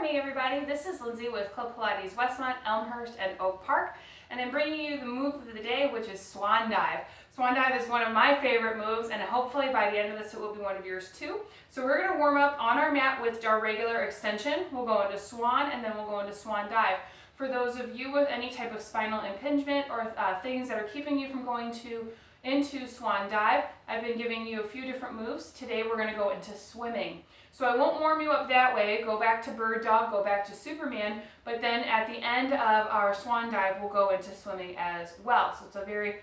morning, everybody. This is Lindsay with Club Pilates Westmont, Elmhurst, and Oak Park, and I'm bringing you the move of the day, which is Swan Dive. Swan Dive is one of my favorite moves, and hopefully by the end of this it will be one of yours too. So we're going to warm up on our mat with our regular extension. We'll go into Swan, and then we'll go into Swan Dive. For those of you with any type of spinal impingement or things that are keeping you from going into Swan Dive, I've been giving you a few different moves. Today we're going to go into swimming. So I won't warm you up that way, go back to bird dog, go back to Superman, but then at the end of our Swan Dive we'll go into swimming as well. So it's a very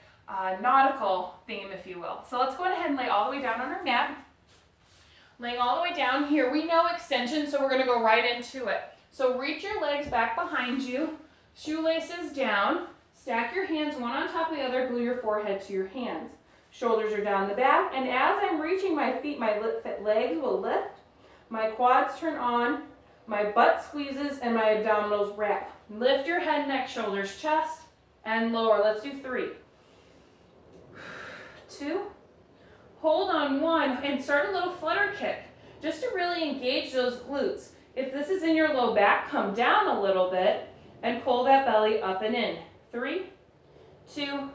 nautical theme, if you will. So let's go ahead and lay all the way down on our mat. Laying all the way down here, we know extension, so we're going to go right into it. So reach your legs back behind you, shoelaces down, stack your hands one on top of the other, glue your forehead to your hands. Shoulders are down the back, and as I'm reaching my feet, my legs will lift, my quads turn on, my butt squeezes, and my abdominals wrap. Lift your head, neck, shoulders, chest, and lower. Let's do 3, 2, hold on 1, and start a little flutter kick, just to really engage those glutes. If this is in your low back, come down a little bit, and pull that belly up and in. 3, 2,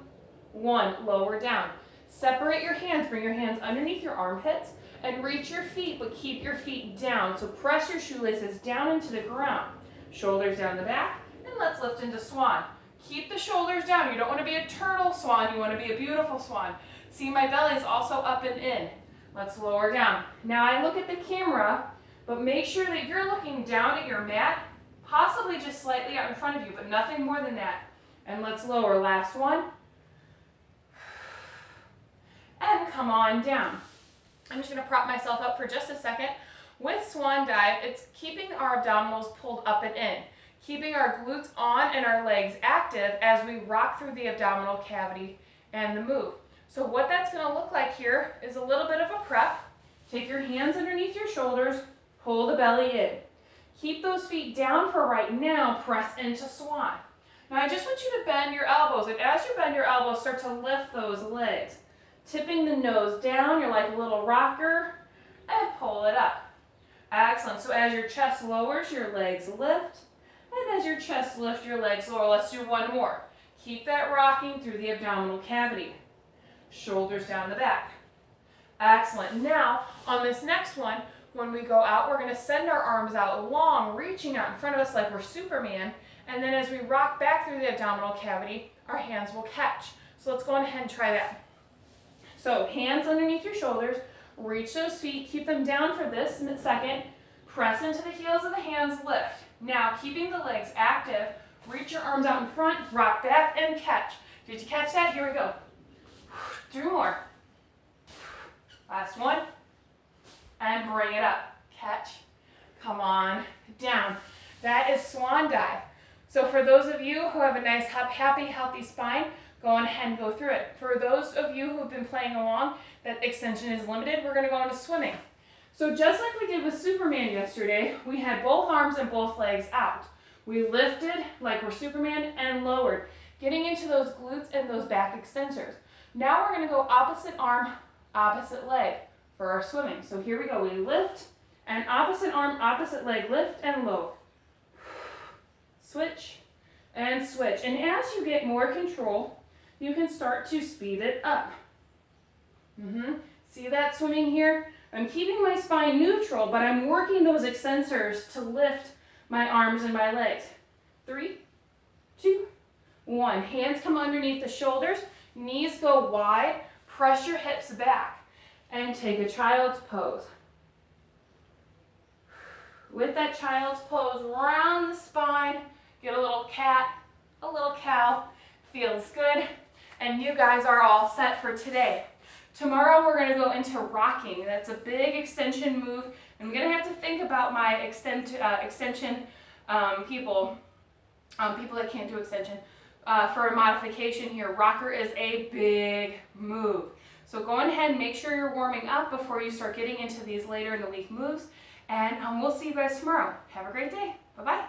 1, lower down. Separate your hands, bring your hands underneath your armpits, and reach your feet, but keep your feet down. So press your shoelaces down into the ground. Shoulders down the back, and let's lift into swan. Keep the shoulders down. You don't want to be a turtle swan, you want to be a beautiful swan. See, my belly is also up and in. Let's lower down. Now I look at the camera, but make sure that you're looking down at your mat, possibly just slightly out in front of you, but nothing more than that. And let's lower. Last one. And come on down. I'm just going to prop myself up for just a second. With Swan Dive, it's keeping our abdominals pulled up and in, keeping our glutes on and our legs active as we rock through the abdominal cavity and the move. So what that's going to look like here is a little bit of a prep. Take your hands underneath your shoulders, pull the belly in. Keep those feet down for right now, press into swan. Now I just want you to bend your elbows, and as you bend your elbows, start to lift those legs. Tipping the nose down, you're like a little rocker, and pull it up. Excellent. So as your chest lowers, your legs lift, and as your chest lifts, your legs lower. Let's do one more. Keep that rocking through the abdominal cavity. Shoulders down the back. Excellent. Now, on this next one, when we go out, we're going to send our arms out long, reaching out in front of us like we're Superman, and then as we rock back through the abdominal cavity, our hands will catch. So let's go ahead and try that. So hands underneath your shoulders, reach those feet, keep them down for this second, press into the heels of the hands, lift. Now keeping the legs active, reach your arms out in front, rock back and catch. Did you catch that? Here we go. 2 more. Last one. And bring it up. Catch. Come on down. That is Swan Dive. So for those of you who have a nice, happy, healthy spine, go on ahead and go through it. For those of you who have been playing along, that extension is limited, we're going to go into swimming. So just like we did with Superman yesterday, we had both arms and both legs out. We lifted like we're Superman and lowered, getting into those glutes and those back extensors. Now we're going to go opposite arm, opposite leg for our swimming. So here we go. We lift, and opposite arm, opposite leg, lift and lower. Switch and switch. And as you get more control, you can start to speed it up. See that swimming here? I'm keeping my spine neutral, but I'm working those extensors to lift my arms and my legs. 3, 2, 1. Hands come underneath the shoulders, knees go wide, press your hips back, and take a child's pose. With that child's pose, round the spine, get a little cat, a little cow, feels good. And you guys are all set for today. Tomorrow we're going to go into rocking. That's a big extension move. I'm going to have to think about my extension people that can't do extension. For a modification here, rocker is a big move. So go on ahead and make sure you're warming up before you start getting into these later in the week moves. And we'll see you guys tomorrow. Have a great day. Bye-bye.